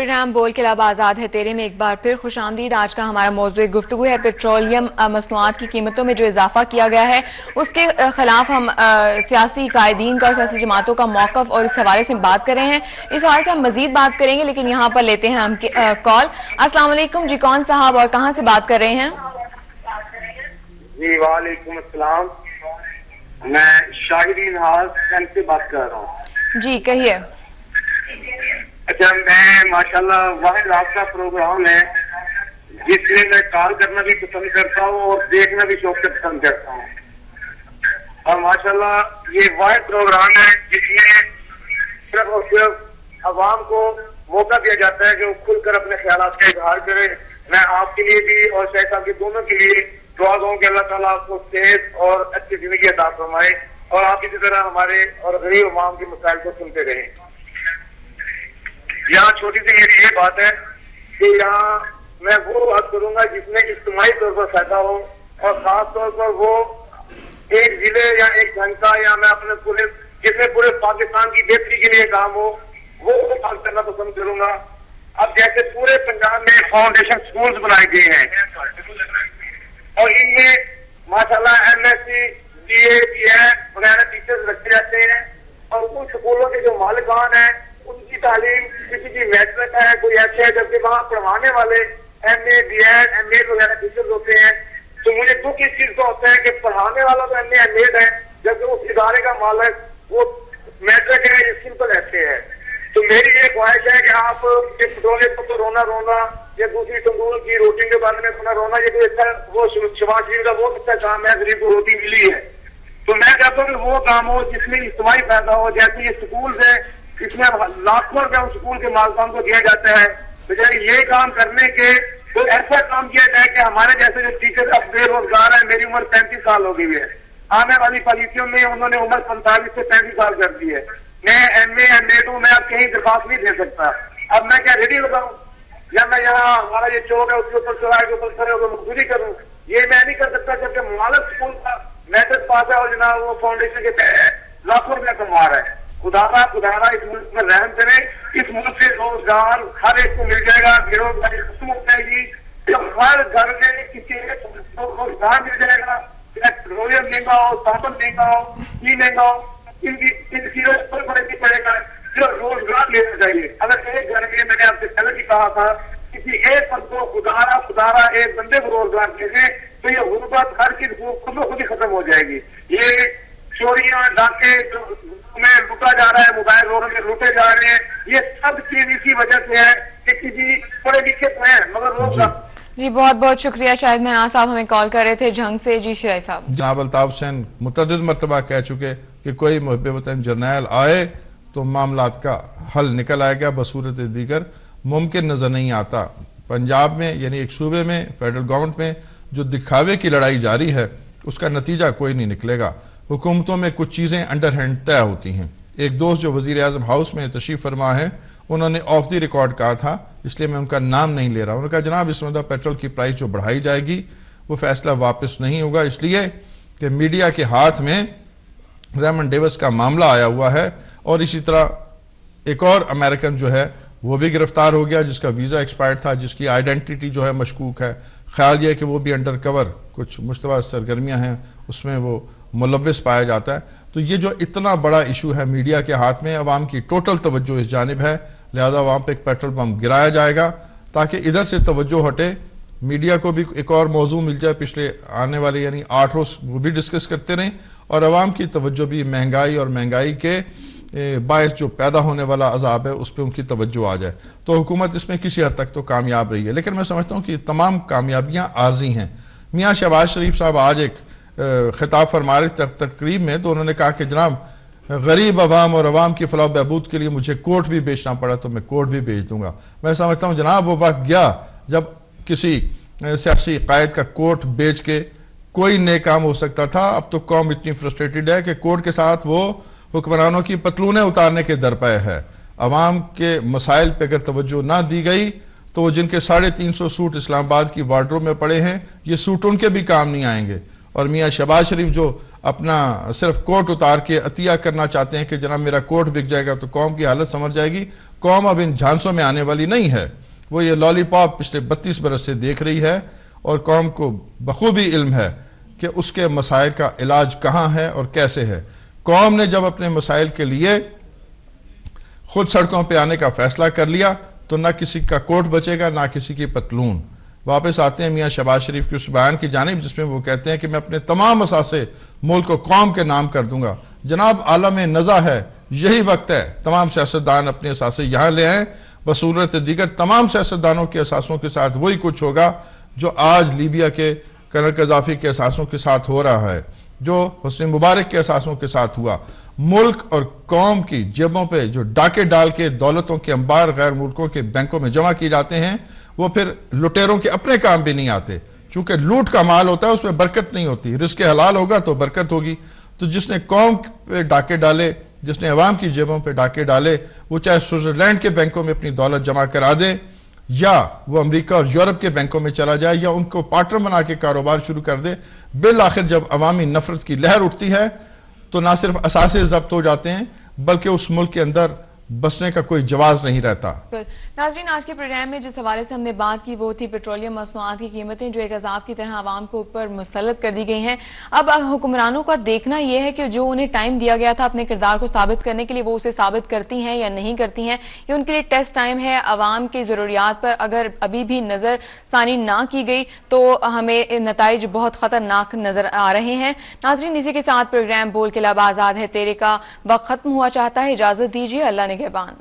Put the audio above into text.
Programme बोल के लब आज़ाद है तेरे में एक बार फिर खुश आमदीद। आज का हमारा मौजूद गुफ्तगू है पेट्रोलियम मसनूआत की कीमतों में जो इजाफा किया गया है उसके खिलाफ हम सियासी कायदीन का और सियासी जमातों का मौक़िफ़ और इस हवाले से बात कर रहे हैं। इस हवाले से हम मजीद बात करेंगे, लेकिन यहाँ पर लेते हैं हम कॉल। अस्सलाम वालेकुम जी, कौन साहब और कहाँ से बात कर रहे हैं? जी वालेकुम अस्सलाम, मैं शाहिदीन हाज से बात कर रहा हूँ। जी कहिए। अच्छा, मैं माशाल्लाह वाहिद आपका प्रोग्राम है जिसमें मैं कॉल करना भी पसंद करता हूँ और देखना भी शौक से पसंद करता हूँ। और माशाल्लाह ये वाहिद प्रोग्राम है जिसमें सिर्फ और सिर्फ अवाम को मौका दिया जाता है कि वो खुलकर अपने ख्यालात का इजहार करे। मैं आपके लिए भी और शायद साहब के दोनों के लिए दुआ दूं कि अल्लाह ताला आपको सेहत और अच्छी जिंदगी अता फरमाए और आप इसी तरह हमारे और गरीब अवाम के मसाइल को सुनते रहें। यहाँ छोटी सी मेरी ये बात है कि यहाँ मैं वो बात करूंगा जिसमें इज्तिमाई तौर पर फायदा हो और खास तौर पर वो एक जिले या एक घंटा या मैं अपने पूरे जिसमें पूरे पाकिस्तान की बेहतरी के लिए काम हो वो बात करना पसंद करूंगा। अब जैसे पूरे पंजाब में फाउंडेशन स्कूल्स बनाए गए हैं और इनमें माशाल्लाह MSc, BA, BA वगैरह टीचर्स रखे जाते हैं और उन स्कूलों के जो मालिकान हैं उनकी तालीम किसी की मैट्रिक है, कोई ऐसे है, जबकि वहाँ पढ़वाने वाले MA, BA, MA वगैरह टीचर्स होते हैं। तो मुझे दुख इस चीज का होता है कि पढ़ाने वाला तो MA, MA है, जबकि उस इदारे का मालिक वो मैट्रिक है, सिंपल ऐसे है। तो मेरी ये ख्वाहिश है कि आप पेट्रोलियम तो रोना रोना या दूसरी तंदूर की रोटी के बारे में रोना, ये कोई अच्छा वो शहबाज शरीफ का बहुत अच्छा काम है, गरीब को रोटी मिली है। तो मैं चाहता हूँ वो काम हो जिसमें इज्तिमाई फायदा हो। जैसे ये स्कूल है, इसमें लाखों रुपया उस स्कूल के मालिकान को दिया जाता है, तो ये काम करने के तो ऐसा काम किया जाए कि हमारे जैसे जो टीचर अब बेरोजगार है, मेरी उम्र 35 साल हो गई है, आने वाली पॉलिसियों में उन्होंने उम्र 45 से 35 साल कर दी है। मैं MA, MA2 मैं अब कहीं दरखास्त नहीं दे सकता। अब मैं क्या रेडी लगाऊं या मैं यहाँ हमारा ये चौक है उसके ऊपर चौराहे के ऊपर खड़े होकर मजदूरी करूँ? ये मैं नहीं कर सकता जबकि मालिक स्कूल का मैट्रिक पास है और जनाब वो फाउंडेशन के लाखों रुपया कमा रहा है। खुदारा इस मुल्क में रहम करें, इस मुल्क से रोजगार हर एक को मिल जाएगा, बेरोजगारी खत्म हो जाएगी। जब हर घर में किसी को रोजगार मिल जाएगा, पेट्रोलियम महंगा हो, साबुन महंगा हो, घी महंगा हो, इनकी पर फर्क नहीं पड़ेगा। जो रोजगार लेना चाहिए। अगर एक घर में मैंने आपसे पहले भी कहा था किसी एक पद को खुदारा एक बंदे को रोजगार दे दे तो ये गुर्बत हर चीज खुद ही खत्म हो जाएगी। ये चोरियां डाके में लूटा जा रहा है, मोबाइल रोड में लूटे जा रहे हैं, ये सब चीज इसी वजह से है कि किसी पढ़े लिखे तो है मगर रोजगार। जी बहुत बहुत शुक्रिया। शायद महना साहब हमें कॉल कर रहे थे झंग से। जी शिराई साहब। जनाब अल्ताफ हुसैन मुतअद्दिद मरतबा कह चुके कि कोई मुहब्बे वतन जर्नैल आए तो मामलात का हल निकल आएगा, बसूरत दीगर मुमकिन नजर नहीं आता। पंजाब में यानी एक सूबे में फेडरल गवर्नमेंट में जो दिखावे की लड़ाई जारी है उसका नतीजा कोई नहीं निकलेगा। हुकूमतों में कुछ चीज़ें अंडर हैंड तय होती हैं। एक दोस्त जो वज़ीर आज़म हाउस में तशरीफ़ फरमा है उन्होंने ऑफ द रिकॉर्ड कहा था, इसलिए मैं उनका नाम नहीं ले रहा। उन्होंने कहा जनाब इस मतलब पेट्रोल की प्राइस जो बढ़ाई जाएगी वो फैसला वापस नहीं होगा, इसलिए कि मीडिया के हाथ में रेमंड डेविस का मामला आया हुआ है और इसी तरह एक और अमेरिकन जो है वो भी गिरफ्तार हो गया जिसका वीज़ा एक्सपायर्ड था, जिसकी आइडेंटिटी जो है मशकूक है। ख्याल यह कि वो भी अंडर कवर कुछ मुश्तबा सरगर्मियाँ हैं उसमें वो मुलव्विस पाया जाता है। तो ये जो इतना बड़ा इशू है मीडिया के हाथ में, अवाम की टोटल तवज्जो इस जानिब है, लिहाजा वहाँ पे एक पेट्रोल पंप गिराया जाएगा ताकि इधर से तवज्जो हटे, मीडिया को भी एक और मौजू मिल जाए पिछले आने वाले यानी 8 रोज वो भी डिस्कस करते रहें और अवाम की तवज्जो भी महंगाई और महंगाई के बायस जो पैदा होने वाला अजाब है उस पर उनकी तवज्जो आ जाए। तो हुकूमत इसमें किसी हद तक तो कामयाब रही है, लेकिन मैं समझता हूँ कि तमाम कामयाबियाँ आर्जी हैं। मियाँ शहबाज शरीफ साहब आज एक खिताब फरमा रहे तकरीब में तो उन्होंने कहा कि जनाब गरीब अवाम और अवाम की फलाह बहबूद के लिए मुझे कोर्ट भी बेचना पड़ा तो मैं कोर्ट भी बेच दूंगा। मैं समझता हूँ जनाब वो वक्त गया जब किसी सियासी कायद का कोर्ट बेच के कोई नए काम हो सकता था। अब तो कौम इतनी फ्रस्ट्रेटेड है कि कोर्ट के साथ वो हुक्मरानों की पतलूनें उतारने के दरपे है। अवाम के मसाइल पर अगर तवज्जो ना दी गई तो जिनके 350 सूट इस्लामाबाद की वार्डरोब में पड़े हैं ये सूट उनके भी काम नहीं आएंगे। और मियाँ शहबाज शरीफ जो अपना सिर्फ कोट उतार के अतिया करना चाहते हैं कि जनाब मेरा कोट बिक जाएगा तो कौम की हालत समझ जाएगी। कौम अब इन झांसों में आने वाली नहीं है। वो ये लॉलीपॉप पिछले 32 बरस से देख रही है और कौम को बखूबी इल्म है कि उसके मसाइल का इलाज कहाँ है और कैसे है। कौम ने जब अपने मसाइल के लिए खुद सड़कों पे आने का फैसला कर लिया तो ना किसी का कोट बचेगा ना किसी की पतलून। वापस आते हैं मियाँ शहबाज शरीफ के उस बयान की जानिब जिसमें वो कहते हैं कि मैं अपने तमाम असासे मुल्क को कौम के नाम कर दूंगा। जनाब आलम नज़ा है, यही वक्त है तमाम सियासतदान अपने असासे यहाँ ले आए। बसूरत दीगर तमाम सियासतदानों के असासों के साथ वही कुछ होगा जो आज लीबिया के कर्नल कज़ाफ़ी के असासों के साथ हो रहा है, जो हुस्नी मुबारक के असासों के साथ हुआ। मुल्क और कौम की जेबों पे जो डाके डाल के दौलतों के अंबार गैर मुल्कों के बैंकों में जमा किए जाते हैं वो फिर लुटेरों के अपने काम भी नहीं आते। चूंकि लूट का माल होता है उसमें बरकत नहीं होती। रिस्क हलाल होगा तो बरकत होगी। तो जिसने कौम पे डाके डाले, जिसने अवाम की जेबों पे डाके डाले, वो चाहे स्विट्जरलैंड के बैंकों में अपनी दौलत जमा करा दे या वो अमेरिका और यूरोप के बैंकों में चला जाए या उनको पार्टनर बना के कारोबार शुरू कर दे, बिल आखिर जब अवामी नफरत की लहर उठती है तो ना सिर्फ असासे जब्त हो जाते हैं बल्कि उस मुल्क के अंदर बसने का कोई जवाब नहीं रहता। नाज़रीन, आज के प्रोग्राम में जिस हवाले से हमने बात की वो थी पेट्रोलियम मसनूआत की कीमतें जो एक अजाब की तरह आवाम के ऊपर मुसल्लत कर दी गई हैं। अब हुक्मरानों का देखना यह है कि जो उन्हें टाइम दिया गया था अपने किरदार को साबित करने के लिए वो उसे साबित करती हैं या नहीं करती हैं। ये उनके लिए टेस्ट टाइम है। आवाम की जरूरियात पर अगर अभी भी नजर सानी ना की गई तो हमें नताइज बहुत खतरनाक नजर आ रहे हैं। नाज़रीन, इसी के साथ प्रोग्राम बोल के लब आजाद है तेरे का वक्त खत्म हुआ चाहता है। इजाजत दीजिए। अल्लाह निगहबान।